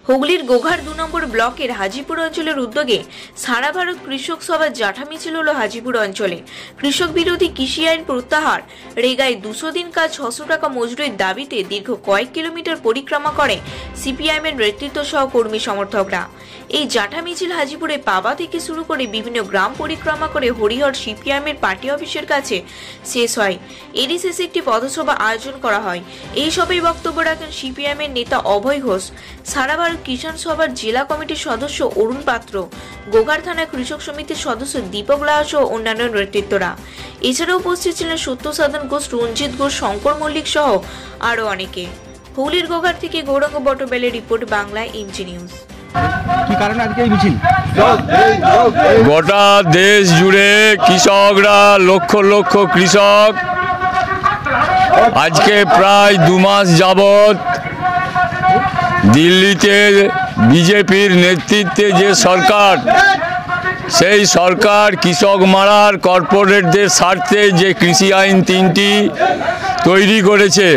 হুগলির গোঘাট 2 নম্বর ব্লকের হাজিপুর অঞ্চলের উদ্যোগে সারা ভারত কৃষক সভার জাঠা মিছিল হলো হাজিপুর অঞ্চলে। কৃষক বিরোধী কৃষি আইন প্রত্যাহার, রেগায় 200 দিন কাজ 600 টাকা মজুরির দাবিতে দীর্ঘ কয়েক কিলোমিটার পরিক্রমা করে সিপিআইএমের নেতৃত্ব সহ কর্মী সমর্থকরা। এই জাঠা মিছিল হাজিপুরে পাবা থেকে শুরু করে বিভিন্ন গ্রাম পরিক্রমা করে হরিহর সিপিআইএমের পার্টি অফিসের কাছে শেষ হয়। এরই শেষে একটি পথসভা আয়োজন করা হয়। এই সভায় বক্তব্য রাখেন সিপিআইএমের নেতা অভয় ঘোষ, সারা ভারত কিষাণ সভার জেলা কমিটির সদস্য অরুণ পাত্র, গোঘাট থানা কৃষক সমিতির সদস্য দীপক লাহা সহ অন্যান্য নেতৃত্বরা। এছাড়াও উপস্থিত ছিলেন সত্যসাধন ঘোষ, রঞ্জিত ঘোষ, শঙ্কর মল্লিক সহ আরো অনেকে। হুগলির গোঘাট থেকে গৌরাঙ্গ বটবেলের রিপোর্ট, বাংলায় এমজি নিউজ। কি কারণে আজকে এই মিছিল? গোটা দেশ জুড়ে কৃষকরা, লক্ষ লক্ষ কৃষক আজকে প্রায় 2 মাস যাবৎ দিল্লিতে বিজেপির নেতৃত্বে যে সরকার, সেই সরকার কৃষক মারার, কর্পোরেটদের স্বার্থে যে কৃষি আইন 3টি তৈরি করেছে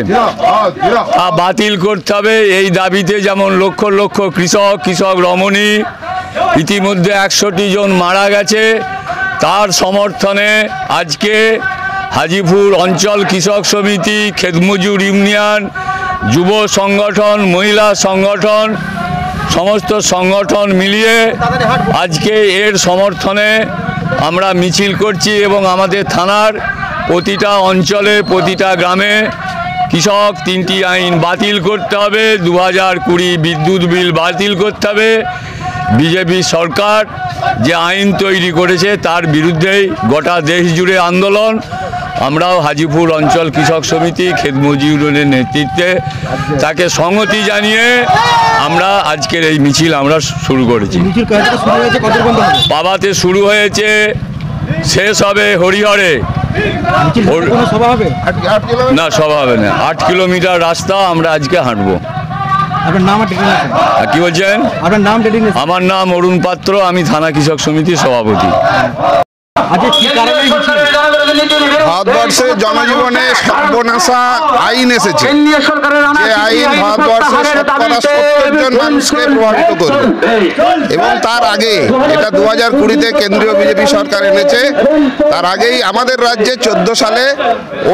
তা বাতিল করতে হবে। এই দাবিতে যেমন লক্ষ লক্ষ কৃষক রমণী, ইতিমধ্যে 100টি জন মারা গেছে, তার সমর্থনে আজকে হাজিপুর অঞ্চল কৃষক সমিতি, ক্ষেতমজুর ইউনিয়ন, যুব সংগঠন, মহিলা সংগঠন, সমস্ত সংগঠন মিলিয়ে আজকে এর সমর্থনে আমরা মিছিল করছি এবং আমাদের থানার প্রতিটা অঞ্চলে, প্রতিটা গ্রামে কৃষক 3টি আইন বাতিল করতে হবে, 2020 বিদ্যুৎ বিল বাতিল করতে হবে। বিজেপি সরকার যে আইন তৈরি করেছে তার বিরুদ্ধেই গোটা দেশ জুড়ে আন্দোলন। আমরাও হাজিপুর অঞ্চল কৃষক সমিতি, ক্ষেতমজুরের নেতৃত্বে তাকে সংহতি জানিয়ে আমরা আজকের এই মিছিল আমরা শুরু করেছি। পাবাতে শুরু হয়েছে, শেষ হবে হরিহরে। না, সভা হবে না, 8 কিলোমিটার রাস্তা আমরা আজকে হাঁটবো। কি বলছেন? আমার নাম অরুণ পাত্র, আমি থানা কৃষক সমিতির সভাপতি। ভারতবর্ষের জনজীবনে সর্বনাশা আইন এসেছে, যে আইন ভারতবর্ষের 70 জন মানুষকে প্রভাবিত করবে। এবং তার আগে, এটা 2020-তে কেন্দ্রীয় বিজেপি সরকার এনেছে, তার আগেই আমাদের রাজ্যে 14 সালে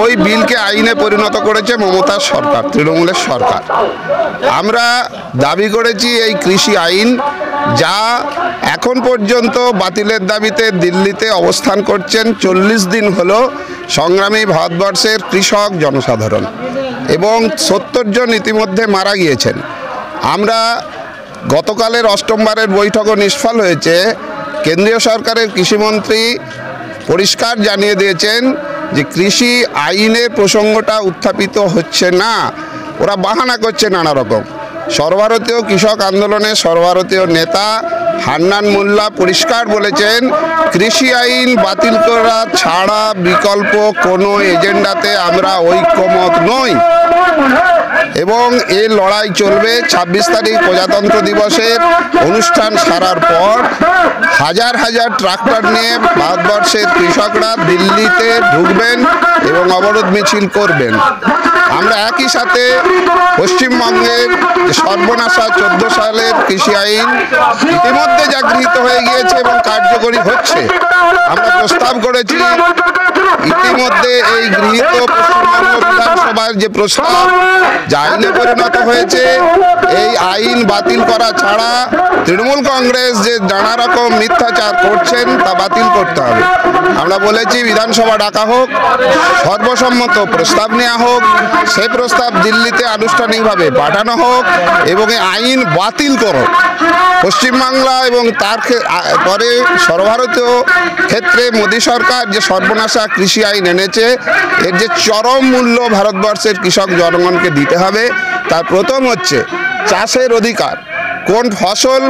ওই বিলকে আইনে পরিণত করেছে মমতার সরকার, তৃণমূলের সরকার। আমরা দাবি করেছি এই কৃষি আইন, যা এখন পর্যন্ত বাতিলের দাবিতে দিল্লিতে অবস্থান করছেন 40 দিন হলো সংগ্রামী ভারতবর্ষের কৃষক জনসাধারণ, এবং 70 জন ইতিমধ্যে মারা গিয়েছেন। আমরা গতকালের 8মবারের বৈঠকও নিষ্ফল হয়েছে। কেন্দ্রীয় সরকারের কৃষিমন্ত্রী পরিষ্কার জানিয়ে দিয়েছেন যে কৃষি আইনের প্রসঙ্গটা উত্থাপিত হচ্ছে না, ওরা বাহানা করছে নানা রকম। সর্বভারতীয় কৃষক আন্দোলনের সর্বভারতীয় নেতা হান্নান মোল্লা পরিষ্কার বলেছেন, কৃষি আইন বাতিল করা ছাড়া বিকল্প কোনো এজেন্ডাতে আমরা ঐক্যমত নই, এবং এই লড়াই চলবে। 26 তারিখ প্রজাতন্ত্র দিবসের অনুষ্ঠান সারার পর হাজার হাজার ট্রাক্টর নিয়ে ভারতবর্ষের কৃষকরা দিল্লিতে ঢুকবেন এবং অবরোধ মিছিল করবেন। আমরা একই সাথে পশ্চিমবঙ্গের সর্বনাশা 14 সালের কৃষি আইন ইতিমধ্যে যা গৃহীত হয়ে গিয়েছে এবং কার্যকরী হচ্ছে, আমরা প্রস্তাব করেছি ইতিমধ্যে এই গৃহীত পশ্চিমবঙ্গ বিধানসভার যে প্রস্তাব যা আইনে পরিণত হয়েছে, এই আইন বাতিল করা ছাড়া তৃণমূল কংগ্রেস যে নানা রকম মিথ্যাচার করছেন তা বাতিল করতে হবে। আমরা বলেছি বিধানসভা ডাকা হোক, সর্বসম্মত প্রস্তাব নেওয়া হোক, সেই প্রস্তাব দিল্লিতে আনুষ্ঠানিকভাবে পাঠানো হোক এবং এই আইন বাতিল করো। পশ্চিমবাংলা এবং তার পরে সর্বভারতীয় ক্ষেত্রে মোদী সরকার যে সর্বনাশা কৃষি আইন এনেছে, এর যে চরম মূল্য ভারতবর্ষের কৃষক জনগণকে দিতে হবে। তার প্রথম হচ্ছে চাষের অধিকার, কোন ফসল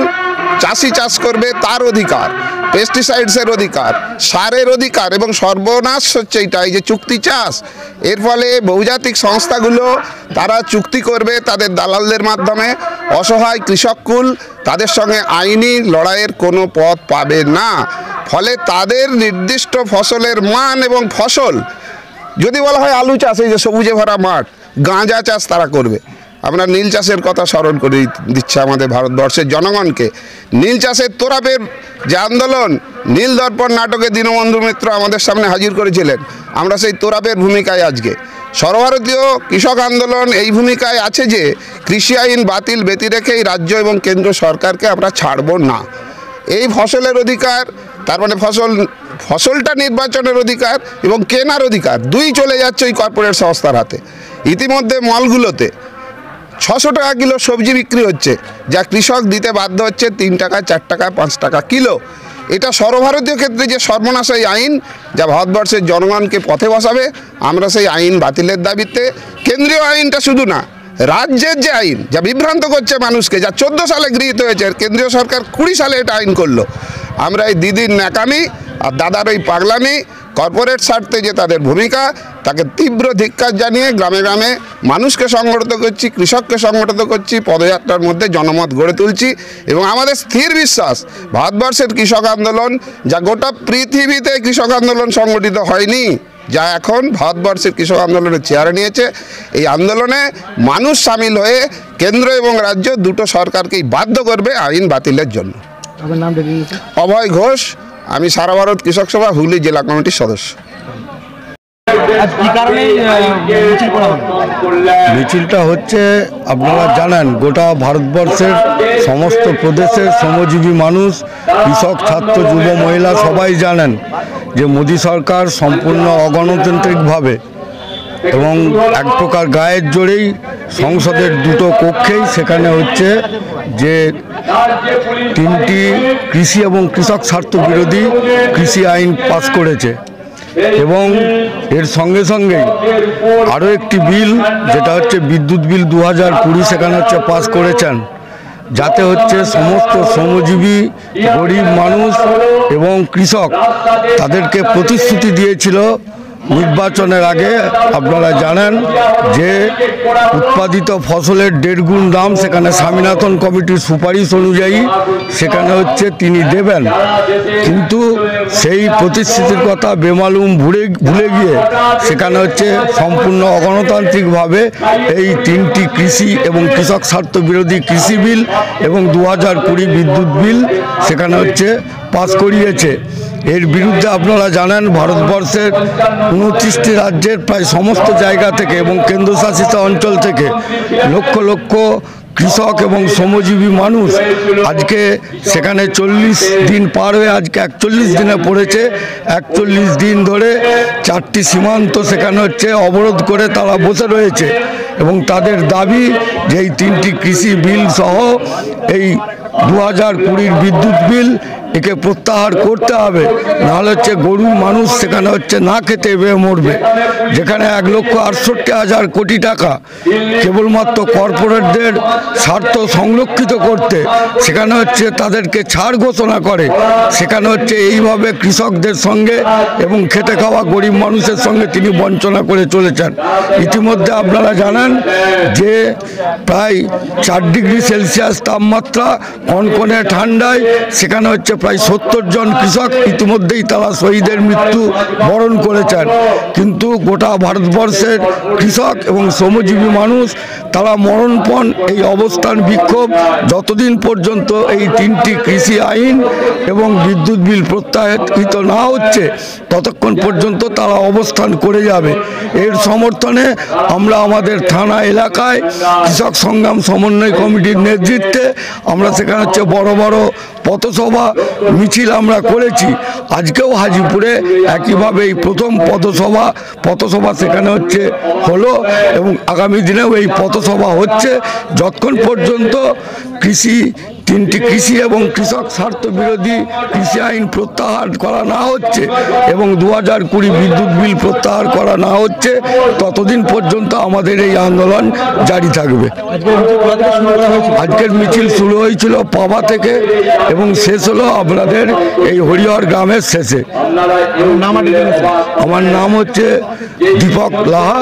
চাষি চাষ করবে তার অধিকার, পেস্টিসাইডসের অধিকার, সারের অধিকার, এবং সর্বনাশ হচ্ছে এটাই যে চুক্তি চাষ। এর ফলে বহুজাতিক সংস্থাগুলো তারা চুক্তি করবে তাদের দালালদের মাধ্যমে, অসহায় কৃষককুল তাদের সঙ্গে আইনি লড়াইয়ের কোনো পথ পাবে না। ফলে তাদের নির্দিষ্ট ফসলের মান এবং ফসল, যদি বলা হয় আলু চাষ, এই যে সবুজে ভরা মাঠ, গাঁজা চাষ তারা করবে। আমরা নীল চাষের কথা স্মরণ করে দিচ্ছে আমাদের ভারতবর্ষের জনগণকে। নীল চাষের তোরাপের যে আন্দোলন, নীল দর্পণ নাটকে দীনবন্ধু মিত্র আমাদের সামনে হাজির করেছিলেন, আমরা সেই তোরাপের ভূমিকায় আজকে। সর্বভারতীয় কৃষক আন্দোলন এই ভূমিকায় আছে যে কৃষি আইন বাতিল ব্যতি রেখেই রাজ্য এবং কেন্দ্র সরকারকে আমরা ছাড়ব না। এই ফসলের অধিকার, তার মানে ফসলটা নির্বাচনের অধিকার এবং কেনার অধিকার দুই চলে যাচ্ছে ওই কর্পোরেট সংস্থার হাতে। ইতিমধ্যে মলগুলোতে 600 টাকা কিলো সবজি বিক্রি হচ্ছে, যা কৃষক দিতে বাধ্য হচ্ছে 3 টাকা, 4 টাকা, 5 টাকা কিলো। এটা সর্বভারতীয় ক্ষেত্রে যে সর্বনাশা আইন, যা ভারতবর্ষের জনগণকে পথে বসাবে। আমরা সেই আইন বাতিলের দাবিতে, কেন্দ্রীয় আইনটা শুধু না, রাজ্যের যে আইন যা বিভ্রান্ত করছে মানুষকে, যা 14 সালে গৃহীত হয়েছে, কেন্দ্রীয় সরকার 20 সালে এটা আইন করলো। আমরা এই দিদির ন্যাকামি আর দাদার ওই পাগলামি, কর্পোরেট স্বার্থে যে তাদের ভূমিকা, তাকে তীব্র ধিক্কার জানিয়ে গ্রামে গ্রামে মানুষকে সংগঠিত করছি, কৃষককে সংগঠিত করছি, পদযাত্রার মধ্যে জনমত গড়ে তুলছি। এবং আমাদের স্থির বিশ্বাস, ভারতবর্ষের কৃষক আন্দোলন, যা গোটা পৃথিবীতে কৃষক আন্দোলন সংগঠিত হয়নি, যা এখন ভারতবর্ষের কৃষক আন্দোলনের চেয়ারে নিয়েছে, এই আন্দোলনে মানুষ সামিল হয়ে কেন্দ্র এবং রাজ্য দুটো সরকারকেই বাধ্য করবে আইন বাতিলের জন্য। অভয় ঘোষ, আমি সারা ভারত কৃষক সভা হুগলি জেলা কমিটির সদস্য। মিছিলটা হচ্ছে, আপনারা জানেন, গোটা ভারতবর্ষের সমস্ত প্রদেশের শ্রমজীবী মানুষ, কৃষক, ছাত্র, যুব, মহিলা সবাই জানেন যে মোদী সরকার সম্পূর্ণ অগণতান্ত্রিকভাবে এবং এক প্রকার গায়ের জোরেই সংসদের দুটো কক্ষেই সেখানে হচ্ছে যে 3টি কৃষি এবং কৃষক স্বার্থ বিরোধী কৃষি আইন পাস করেছে। এবং এর সঙ্গে সঙ্গে আরও একটি বিল, যেটা হচ্ছে বিদ্যুৎ বিল 2020, সেখানে হচ্ছে পাস করেছেন, যাতে হচ্ছে সমস্ত শ্রমজীবী গরিব মানুষ এবং কৃষক, তাদেরকে প্রতিশ্রুতি দিয়েছিল নির্বাচনের আগে, আপনারা জানেন, যে উৎপাদিত ফসলের 1.5 গুণ দাম সেখানে স্বামীনাথন কমিটির সুপারিশ অনুযায়ী সেখানে হচ্ছে তিনি দেবেন। কিন্তু সেই প্রতিশ্রুতির কথা বেমালুম ভুলে গিয়ে সেখানে হচ্ছে সম্পূর্ণ অগণতান্ত্রিকভাবে এই 3টি কৃষি এবং কৃষক স্বার্থ বিরোধী কৃষি বিল এবং 2020 বিদ্যুৎ বিল সেখানে হচ্ছে পাস করিয়েছে। এর বিরুদ্ধে আপনারা জানেন ভারতবর্ষের 29টি রাজ্যের প্রায় সমস্ত জায়গা থেকে এবং কেন্দ্রশাসিত অঞ্চল থেকে লক্ষ লক্ষ কৃষক এবং শ্রমজীবী মানুষ আজকে সেখানে 40 দিন পার হয়ে আজকে 41 দিনে পড়েছে। 41 দিন ধরে 4টি সীমান্ত সেখানে হচ্ছে অবরোধ করে তারা বসে রয়েছে এবং তাদের দাবি যে এই 3টি কৃষি বিল সহ এই 2020 বিদ্যুৎ বিল একে প্রত্যাহার করতে হবে, নাহলে হচ্ছে গরিব মানুষ সেখানে হচ্ছে না খেতে বেয়ে মরবে। যেখানে 1,68,000 কোটি টাকা কেবলমাত্র কর্পোরেটদের স্বার্থ সংরক্ষিত করতে সেখানে হচ্ছে তাদেরকে ছাড় ঘোষণা করে, সেখানে হচ্ছে এইভাবে কৃষকদের সঙ্গে এবং খেটে খাওয়া গরিব মানুষের সঙ্গে তিনি বঞ্চনা করে চলেছেন। ইতিমধ্যে আপনারা জানেন যে প্রায় 4 ডিগ্রি সেলসিয়াস তাপমাত্রা, কনকনে ঠান্ডায় সেখানে হচ্ছে প্রায় 70 জন কৃষক ইতিমধ্যেই তারা শহীদের মৃত্যু বরণ করেছেন। কিন্তু গোটা ভারতবর্ষের কৃষক এবং শ্রমজীবী মানুষ তারা মরণপণ এই অবস্থান বিক্ষোভ যতদিন পর্যন্ত এই 3টি কৃষি আইন এবং বিদ্যুৎ বিল প্রত্যাহৃত না হচ্ছে ততক্ষণ পর্যন্ত তারা অবস্থান করে যাবে। এর সমর্থনে আমরা আমাদের থানা এলাকায় কৃষক সংগ্রাম সমন্বয় কমিটির নেতৃত্বে আমরা সেখানে হচ্ছে বড় বড় পথসভা মিছিল আমরা করেছি। আজকেও হাজিপুরে একইভাবে এই প্রথম পথসভা সেখানে হচ্ছে হলো এবং আগামী দিনেও এই পথসভা হচ্ছে যতক্ষণ পর্যন্ত 3টি কৃষি এবং কৃষক স্বার্থ বিরোধী কৃষি আইন প্রত্যাহার করা না হচ্ছে এবং 2020 বিদ্যুৎ বিল প্রত্যাহার করা না হচ্ছে ততদিন পর্যন্ত আমাদের এই আন্দোলন জারি থাকবে। আজকের মিছিল শুরু হয়েছিল পাবা থেকে এবং শেষ হলো আপনাদের এই হরিহর গ্রামের শেষে। আমার নাম হচ্ছে দীপক লাহা,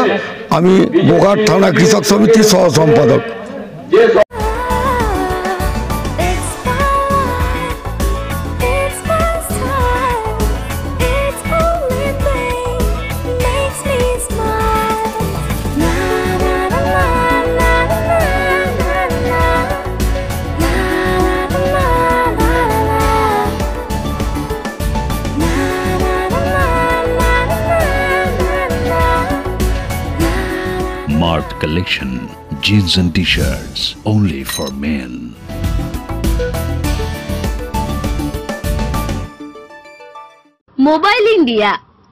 আমি বোগাট থানা কৃষক সমিতির সহ সম্পাদক। collection, jeans and t-shirts, only for men. Mobile India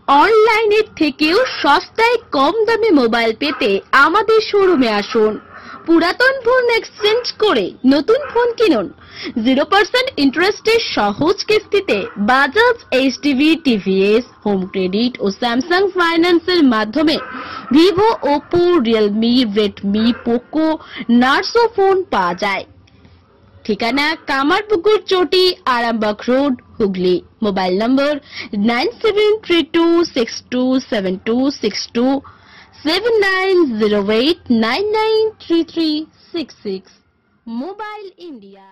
অনলাইনের থেকেও সস্তায় কম দামে মোবাইল পেতে আমাদের শোরুমে আসুন। পুরাতন ফোন এক্সচেঞ্জ করে নতুন ফোন কিনুন। 0% ইন্টারেস্টে সহজ কিস্তিতে বাজাজ, এইচটিভি, টিভিএস, হোম ক্রেডিট ও স্যামসাং ফাইন্যান্সের মাধ্যমে Vivo, Oppo, Realme, Redmi, Poco, Narzo phone পাওয়া যায়। ঠিকানা Kamarpukur Chati, Arambagh road, Hooghly. Mobile number 9732627262, 7908993366। Mobile India.